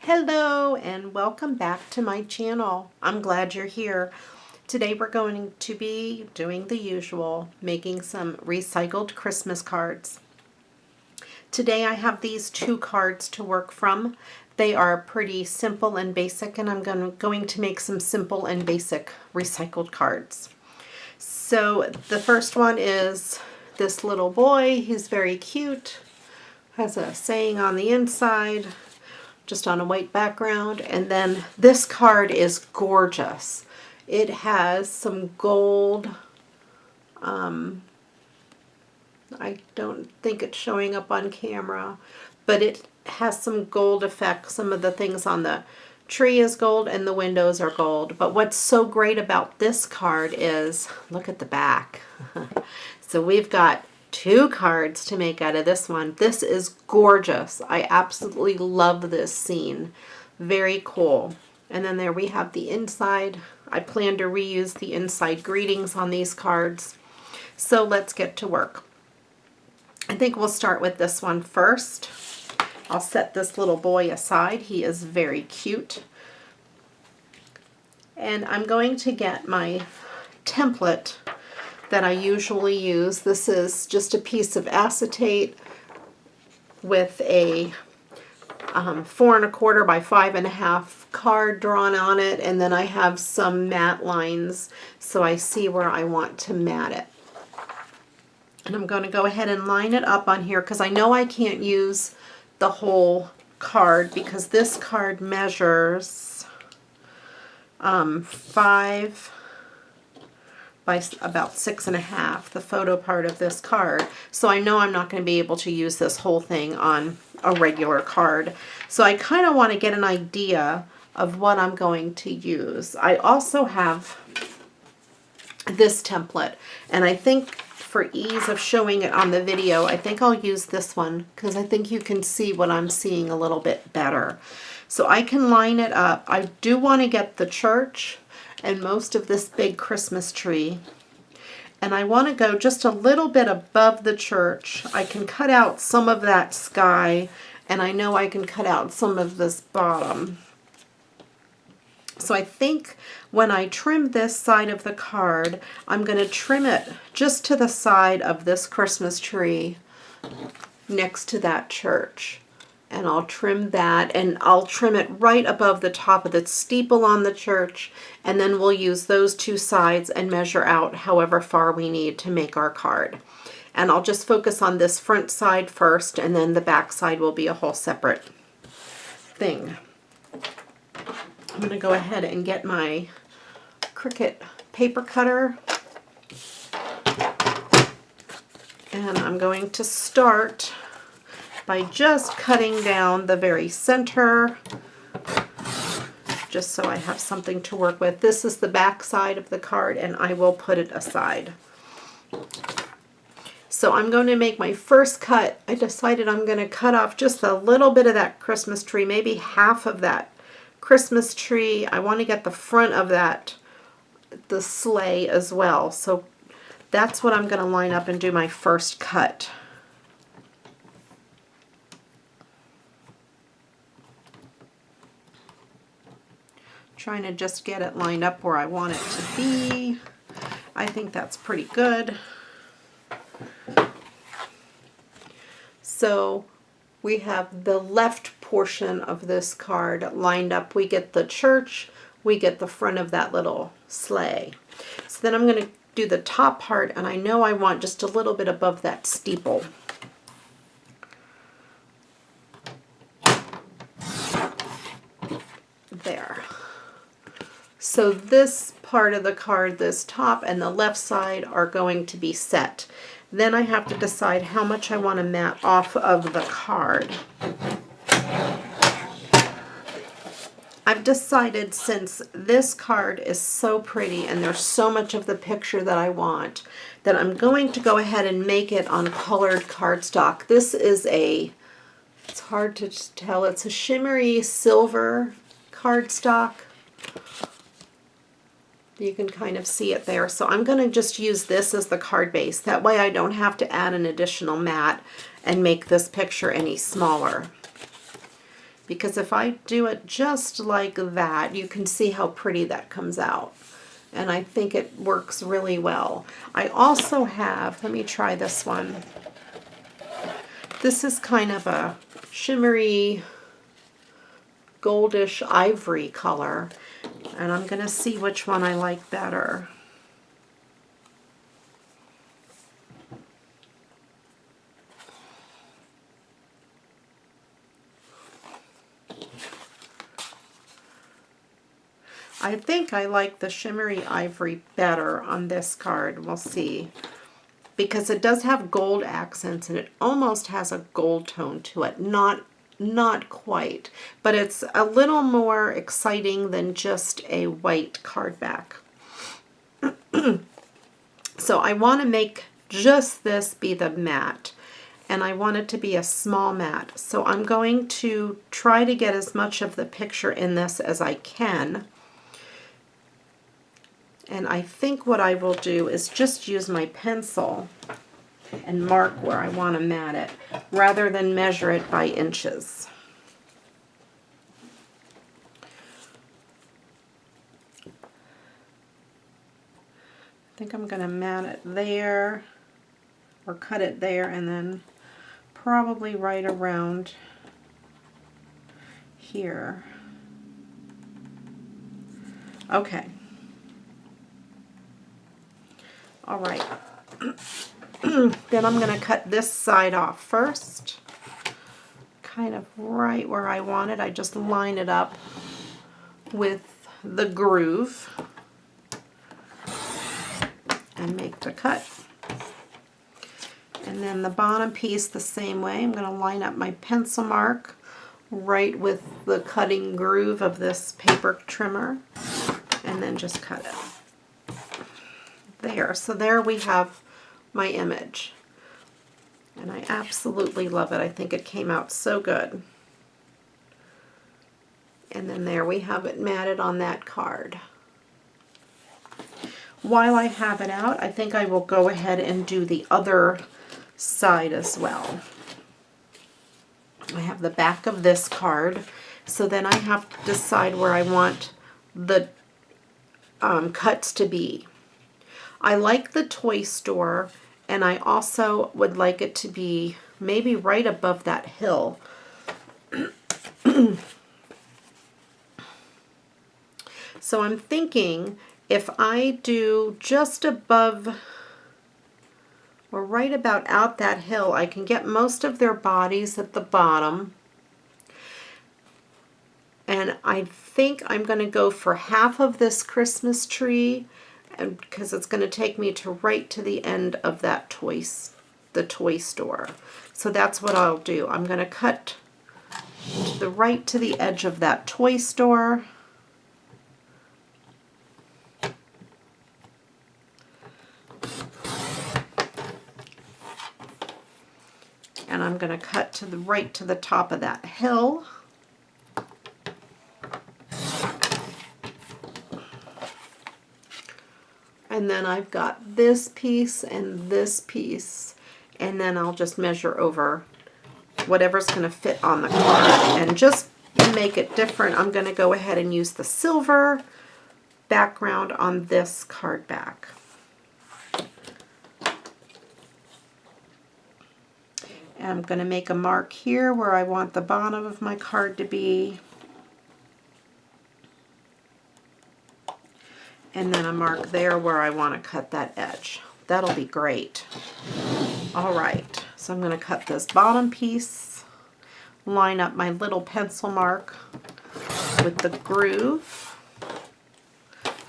Hello and welcome back to my channel. I'm glad you're here. Today we're going to be doing the usual, making some recycled Christmas cards. Today I have these two cards to work from. They are pretty simple and basic, and I'm going to make some simple and basic recycled cards. So the first one is this little boy. He's very cute, has a saying on the inside, just on a white background. And then this card is gorgeous. It has some gold, I don't think it's showing up on camera, but it has some gold effects. Some of the things on the tree is gold and the windows are gold. But what's so great about this card is, look at the back. So we've got two cards to make out of this one. This is gorgeous. I absolutely love this scene. Very cool. And then there we have the inside. I plan to reuse the inside greetings on these cards. So let's get to work. I think we'll start with this one first. I'll set this little boy aside. He is very cute. And I'm going to get my template that I usually use. This is just a piece of acetate with a 4 1/4 by 5 1/2 card drawn on it, and then I have some mat lines so I see where I want to mat it. And I'm going to go ahead and line it up on here because I know I can't use the whole card because this card measures 5 by about 6 1/2, the photo part of this card. So I know I'm not going to be able to use this whole thing on a regular card. So I kind of want to get an idea of what I'm going to use. I also have this template, and I think for ease of showing it on the video, I think I'll use this one because I think you can see what I'm seeing a little bit better. So I can line it up. I do want to get the church and most of this big Christmas tree. And I want to go just a little bit above the church. I can cut out some of that sky, and I know I can cut out some of this bottom. So I think when I trim this side of the card, I'm going to trim it just to the side of this Christmas tree next to that church. And I'll trim that, and I'll trim it right above the top of the steeple on the church, and then we'll use those two sides and measure out however far we need to make our card. And I'll just focus on this front side first, and then the back side will be a whole separate thing. I'm going to go ahead and get my Cricut paper cutter, and I'm going to start by just cutting down the very center, just so I have something to work with. This is the back side of the card, and I will put it aside. So I'm going to make my first cut. I decided I'm going to cut off just a little bit of that Christmas tree, maybe half of that Christmas tree. I want to get the front of that, the sleigh as well. So that's what I'm going to line up and do my first cut. Trying to just get it lined up where I want it to be. I think that's pretty good. So we have the left portion of this card lined up. We get the church, we get the front of that little sleigh. So then I'm going to do the top part, and I know I want just a little bit above that steeple. There. So this part of the card, this top and the left side, are going to be set. Then I have to decide how much I want to mat off of the card. I've decided, since this card is so pretty and there's so much of the picture that I want, that I'm going to go ahead and make it on colored cardstock. This is it's hard to tell, it's a shimmery silver cardstock. You can kind of see it there. So I'm going to just use this as the card base. That way I don't have to add an additional mat and make this picture any smaller. because if I do it just like that, you can see how pretty that comes out. And I think it works really well. I also have, let me try this one. This is kind of a shimmery, goldish ivory color. And I'm going to see which one I like better. I think I like the shimmery ivory better on this card. We'll see. Because it does have gold accents and it almost has a gold tone to it. Not quite, but it's a little more exciting than just a white card back. So I want to make just this be the mat, and I want it to be a small mat. So I'm going to try to get as much of the picture in this as I can. And I think what I will do is just use my pencil and mark where I want to mat it, rather than measure it by inches. I think I'm going to mat it there, or cut it there, and then probably right around here. Okay. All right. Then I'm going to cut this side off first, kind of right where I want it. I just line it up with the groove and make the cut. And then the bottom piece the same way. I'm going to line up my pencil mark right with the cutting groove of this paper trimmer, and then just cut it. There. So there we have my image. And I absolutely love it. I think it came out so good. And then there we have it matted on that card. While I have it out, I think I will go ahead and do the other side as well. I have the back of this card, so then I have to decide where I want the cuts to be. I like the toy store, and I also would like it to be maybe right above that hill. So I'm thinking if I do just above or right about out that hill, I can get most of their bodies at the bottom. And I think I'm going to go for half of this Christmas tree, and because it's going to take me to right to the end of that the toy store. So that's what I'll do. I'm going to cut to the right to the edge of that toy store. And I'm going to cut to the right to the top of that hill. And then I've got this piece and this piece, and then I'll just measure over whatever's going to fit on the card. And just to make it different, I'm going to go ahead and use the silver background on this card back. And I'm going to make a mark here where I want the bottom of my card to be. And then a mark there where I want to cut that edge. That'll be great. All right, so I'm going to cut this bottom piece, line up my little pencil mark with the groove,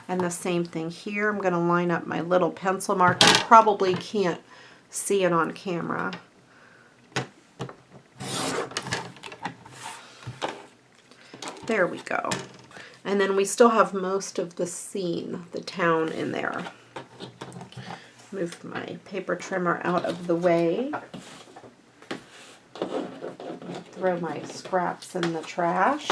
and the same thing here. I'm going to line up my little pencil mark. You probably can't see it on camera. There we go. And then we still have most of the scene, the town, in there. Move my paper trimmer out of the way. Throw my scraps in the trash.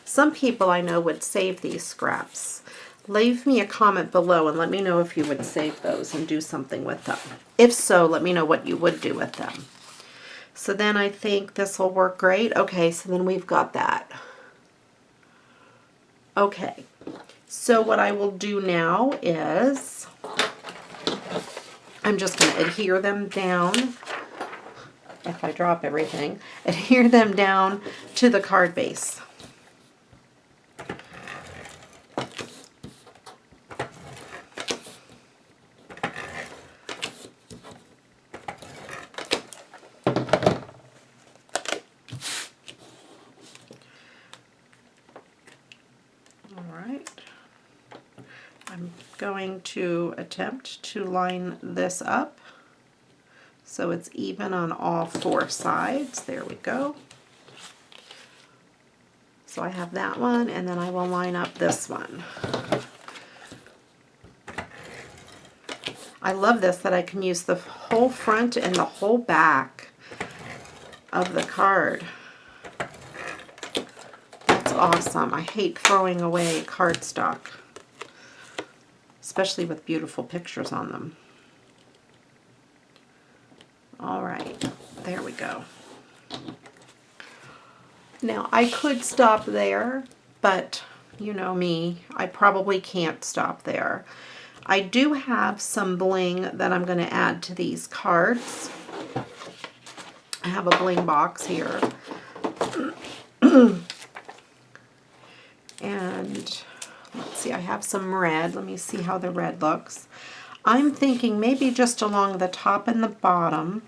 Some people I know would save these scraps. Leave me a comment below and let me know if you would save those and do something with them. If so, let me know what you would do with them. So then I think this will work great. Okay, so then we've got that. Okay, so what I will do now is I'm just going to adhere them down. If I drop everything, adhere them down to the card base. Going to attempt to line this up so it's even on all four sides. There we go. So I have that one, and then I will line up this one. I love this, that I can use the whole front and the whole back of the card. That's awesome. I hate throwing away cardstock, especially with beautiful pictures on them. All right, there we go. Now, I could stop there, but you know me, I probably can't stop there. I do have some bling that I'm going to add to these cards. I have a bling box here. And let's see, I have some red. Let me see how the red looks. I'm thinking maybe just along the top and the bottom.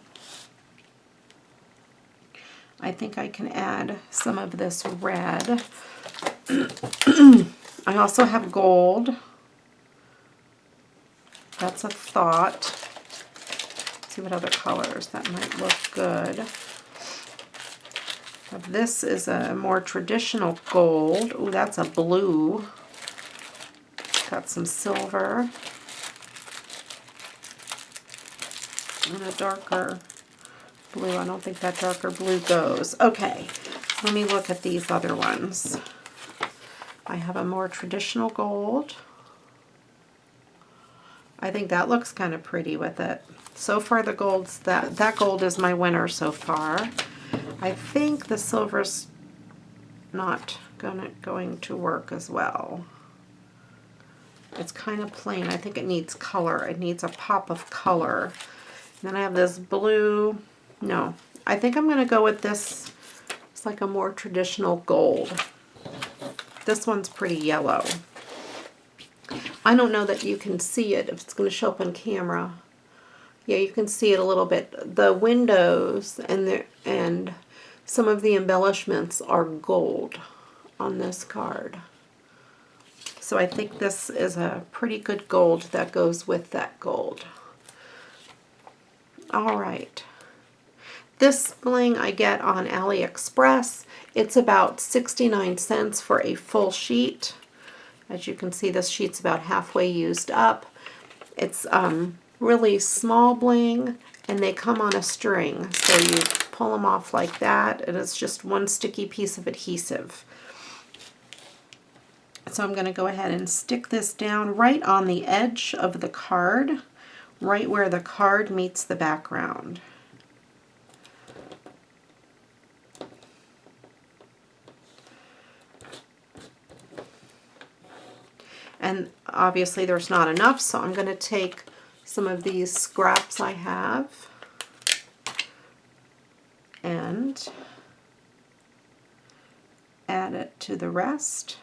I think I can add some of this red. I also have gold. That's a thought. Let's see what other colors that might look good. This is a more traditional gold. Oh, that's a blue. Got some silver. And a darker blue. I don't think that darker blue goes. Okay, let me look at these other ones. I have a more traditional gold. I think that looks kind of pretty with it. So far the golds, that gold is my winner so far. I think the silver's not going to work as well. It's kind of plain. I think it needs color. It needs a pop of color. And then I have this blue. No, I think I'm going to go with this. It's like a more traditional gold. This one's pretty yellow. I don't know that you can see it if it's going to show up on camera. Yeah, you can see it a little bit. The windows and some of the embellishments are gold on this card. So I think this is a pretty good gold that goes with that gold. All right. This bling I get on AliExpress. It's about 69 cents for a full sheet. As you can see, this sheet's about halfway used up. It's really small bling, and they come on a string. So you pull them off like that, and it's just one sticky piece of adhesive. So I'm going to go ahead and stick this down right on the edge of the card, right where the card meets the background. And obviously there's not enough, so I'm going to take some of these scraps I have and add it to the rest.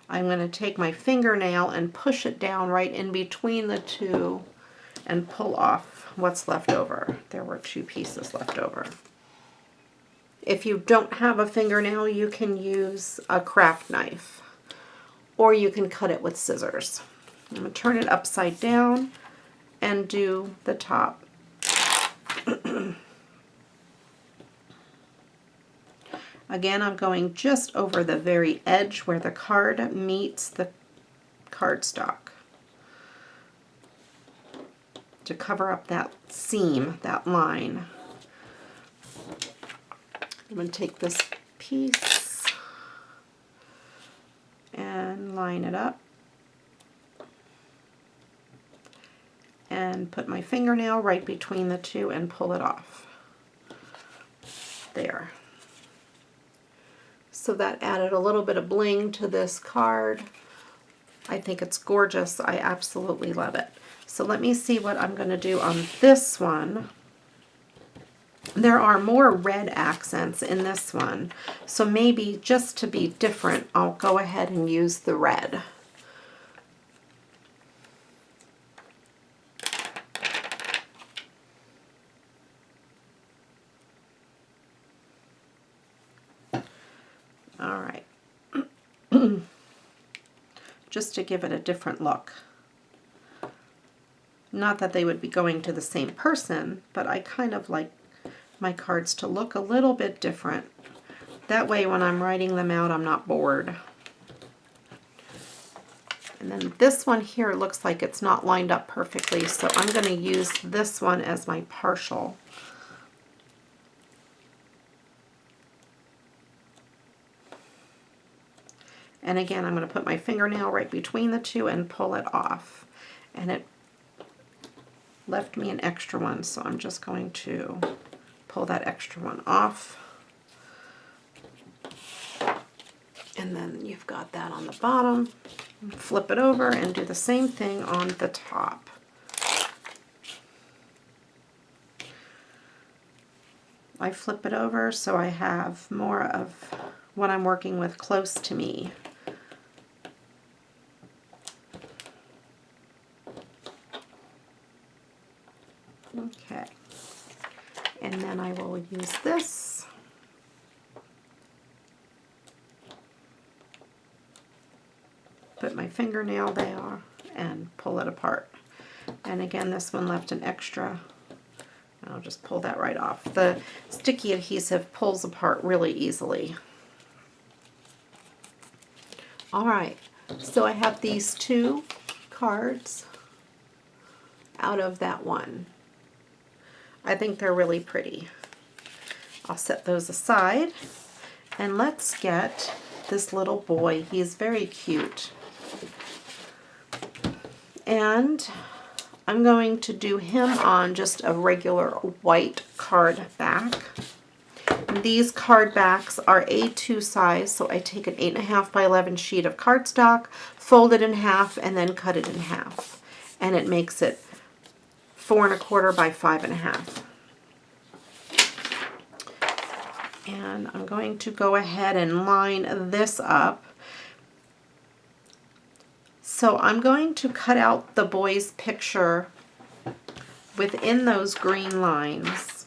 I'm going to take my fingernail and push it down right in between the two and pull off what's left over. There were two pieces left over. If you don't have a fingernail, you can use a craft knife, or you can cut it with scissors. I'm going to turn it upside down and do the top. Again, I'm going just over the very edge where the card meets the cardstock to cover up that seam, that line. I'm going to take this piece and line it up and then put my fingernail right between the two and pull it off. There. So that added a little bit of bling to this card. I think it's gorgeous. I absolutely love it. So let me see what I'm going to do on this one. There are more red accents in this one, so maybe just to be different, I'll go ahead and use the red. All right. Just to give it a different look. Not that they would be going to the same person, but I kind of like my cards to look a little bit different. That way when I'm writing them out, I'm not bored. And then this one here looks like it's not lined up perfectly, so I'm going to use this one as my partial. And again, I'm going to put my fingernail right between the two and pull it off. And it left me an extra one, so I'm just going to pull that extra one off. And then you've got that on the bottom. Flip it over and do the same thing on the top. I flip it over so I have more of what I'm working with close to me. Okay, and then I will use this. Put my fingernail there and pull it apart. And again, this one left an extra. I'll just pull that right off. The sticky adhesive pulls apart really easily. All right, so I have these two cards out of that one. I think they're really pretty. I'll set those aside, and let's get this little boy. He's very cute. And I'm going to do him on just a regular white card back. These card backs are A2 size, so I take an 8.5 by 11 sheet of cardstock, fold it in half, and then cut it in half. And it makes it 4.25 by 5.5. And I'm going to go ahead and line this up. So I'm going to cut out the boy's picture within those green lines.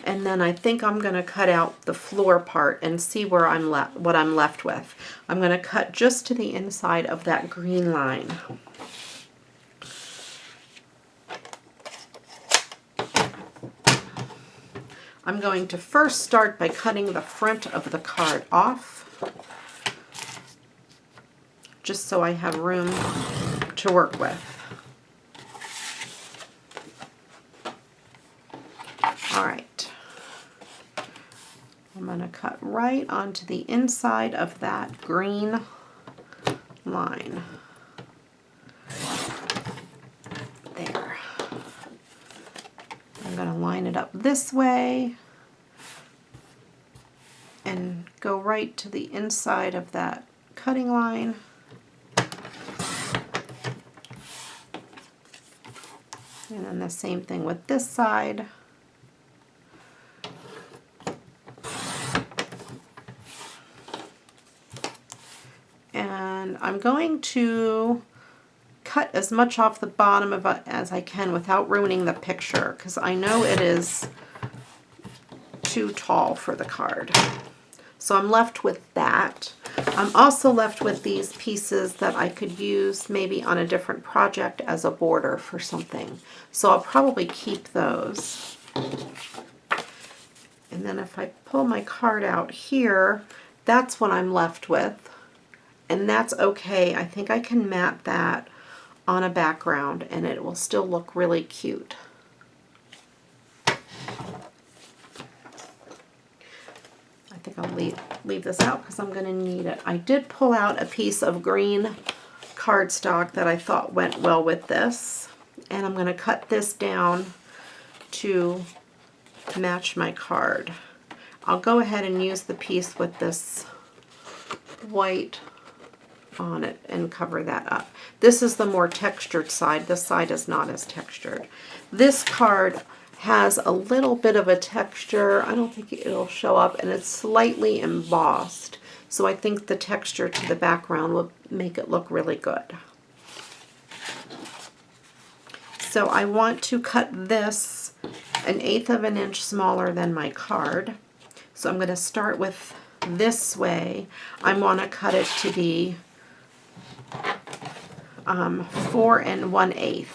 And then I think I'm going to cut out the floor part and see where what I'm left with. I'm going to cut just to the inside of that green line. I'm going to first start by cutting the front of the card off, just so I have room to work with. All right. I'm going to cut right onto the inside of that green line. There. I'm going to line it up this way and go right to the inside of that cutting line. And then the same thing with this side. And I'm going to cut as much off the bottom of it as I can without ruining the picture, because I know it is too tall for the card. So I'm left with that. I'm also left with these pieces that I could use maybe on a different project as a border for something. So I'll probably keep those. And then if I pull my card out here, that's what I'm left with. And that's okay. I think I can mat that on a background and it will still look really cute. I think I'll leave this out because I'm going to need it. I did pull out a piece of green cardstock that I thought went well with this. And I'm going to cut this down to match my card. I'll go ahead and use the piece with this white on it and cover that up. This is the more textured side. This side is not as textured. This card has a little bit of a texture. I don't think it'll show up, and it's slightly embossed. So I think the texture to the background will make it look really good. So I want to cut this 1/8 of an inch smaller than my card. So I'm going to start with this way. I want to cut it to be 4 1/8.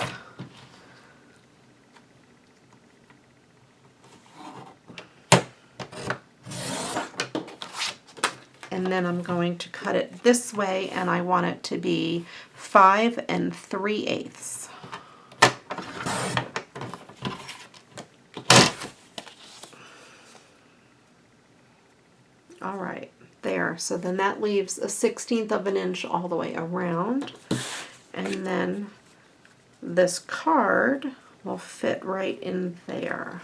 And then I'm going to cut it this way, and I want it to be 5 3/8. All right, there. So then that leaves a 1/16 of an inch all the way around. And then this card will fit right in there.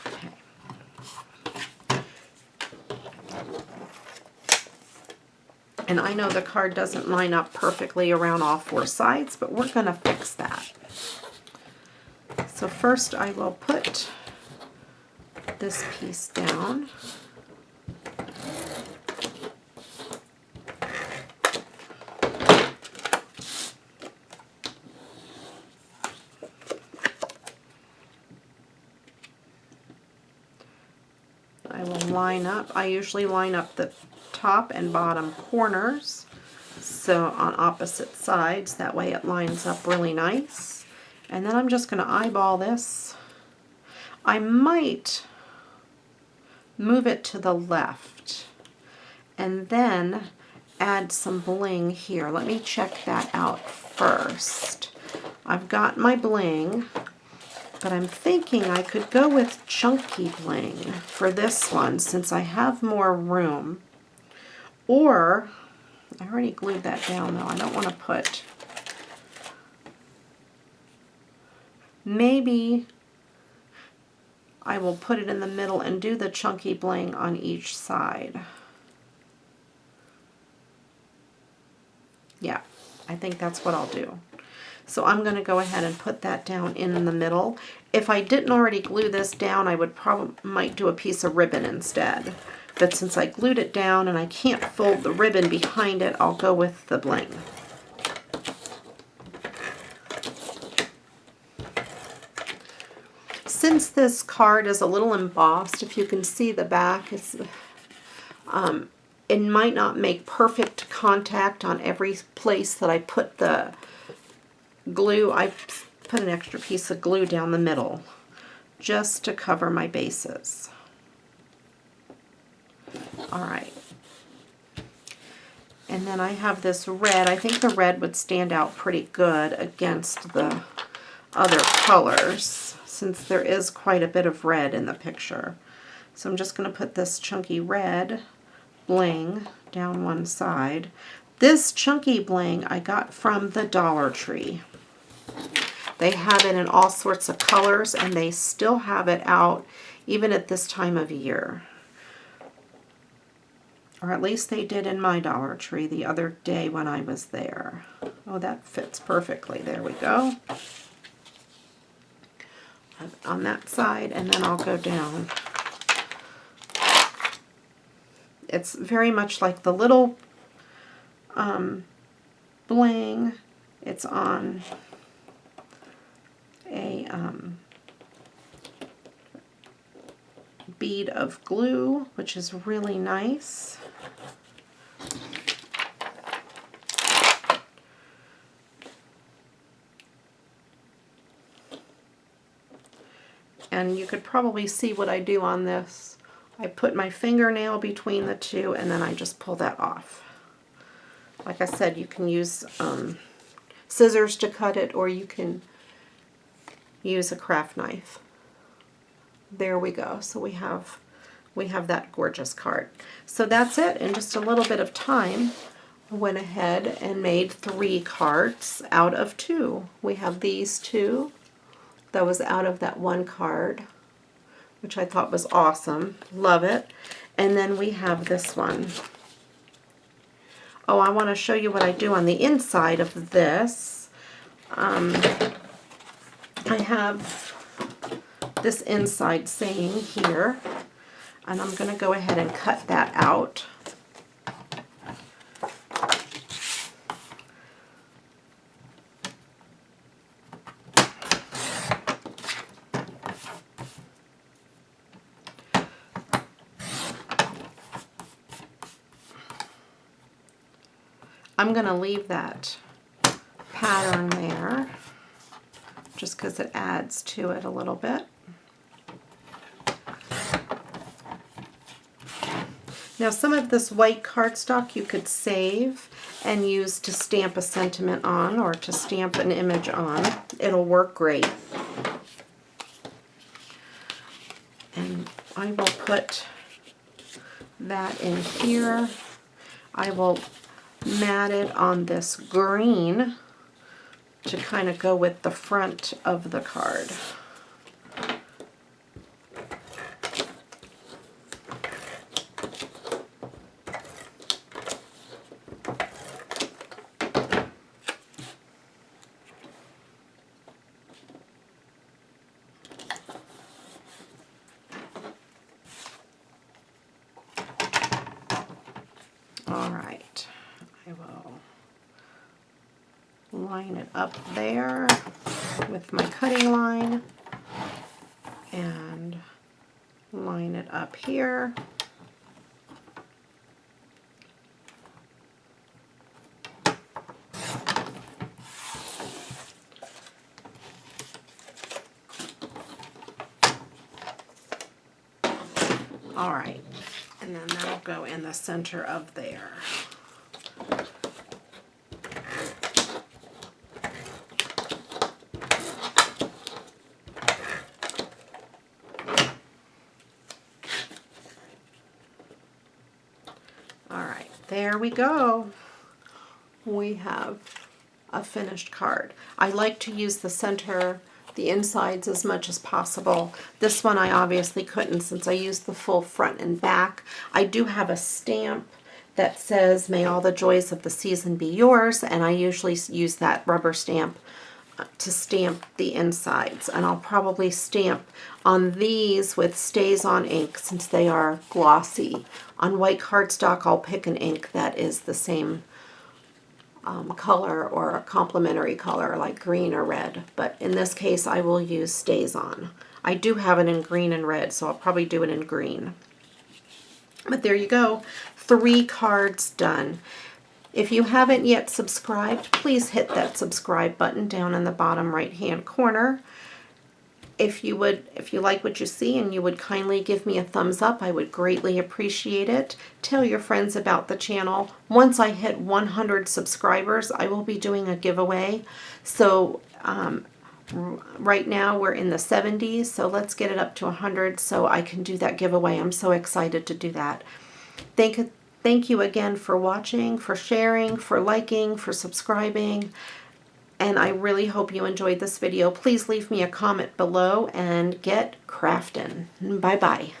Okay. And I know the card doesn't line up perfectly around all 4 sides, but we're going to fix that. So first I will put this piece down. I will line up. I usually line up the top and bottom corners, so on opposite sides. That way it lines up really nice. And then I'm just going to eyeball this. I might move it to the left and then add some bling here. Let me check that out first. I've got my bling, but I'm thinking I could go with chunky bling for this one since I have more room. Or, I already glued that down though, I don't want to put, maybe I will put it in the middle and do the chunky bling on each side. Yeah, I think that's what I'll do. So I'm going to go ahead and put that down in the middle. If I didn't already glue this down, I would might do a piece of ribbon instead. But since I glued it down and I can't fold the ribbon behind it, I'll go with the bling. Since this card is a little embossed, if you can see the back, it's, it might not make perfect contact on every place that I put the glue. I put an extra piece of glue down the middle just to cover my bases. All right. And then I have this red. I think the red would stand out pretty good against the other colors since there is quite a bit of red in the picture. So I'm just going to put this chunky red bling down one side. This chunky bling I got from the Dollar Tree. They have it in all sorts of colors, and they still have it out even at this time of year. Or at least they did in my Dollar Tree the other day when I was there. Oh, that fits perfectly. There we go. On that side, and then I'll go down. It's very much like the little bling. It's on a bead of glue, which is really nice. And you could probably see what I do on this. I put my fingernail between the two and then I just pull that off. Like I said, you can use scissors to cut it, or you can use a craft knife. There we go. So we have that gorgeous card. So that's it. In just a little bit of time, went ahead and made 3 cards out of 2. We have these 2. That was out of that 1 card, which I thought was awesome. Love it. And then we have this one. Oh, I want to show you what I do on the inside of this. I have this inside saying here, and I'm going to go ahead and cut that out. I'm going to leave that pattern there just because it adds to it a little bit. Now some of this white cardstock you could save and use to stamp a sentiment on or to stamp an image on. It'll work great. And I will put that in here. I will mat it on this green to kind of go with the front of the card. All right, I will line it up there with my cutting line and line it up here. All right, and then that'll go in the center of there. All right, there we go. We have a finished card. I like to use the center, the insides as much as possible. This one I obviously couldn't since I used the full front and back. I do have a stamp that says, "May all the joys of the season be yours," and I usually use that rubber stamp to stamp the insides. And I'll probably stamp on these with Stays On ink since they are glossy. On white cardstock, I'll pick an ink that is the same color or a complementary color like green or red, but in this case I will use Stays On. I do have it in green and red, so I'll probably do it in green. But there you go, 3 cards done. If you haven't yet subscribed, please hit that subscribe button down in the bottom right hand corner. If you like what you see and you would kindly give me a thumbs up, I would greatly appreciate it. Tell your friends about the channel. Once I hit 100 subscribers, I will be doing a giveaway. So right now we're in the 70s, so let's get it up to 100 so I can do that giveaway. I'm so excited to do that. Thank you again for watching, for sharing, for liking, for subscribing. And I really hope you enjoyed this video. Please leave me a comment below and get craftin'. Bye-bye.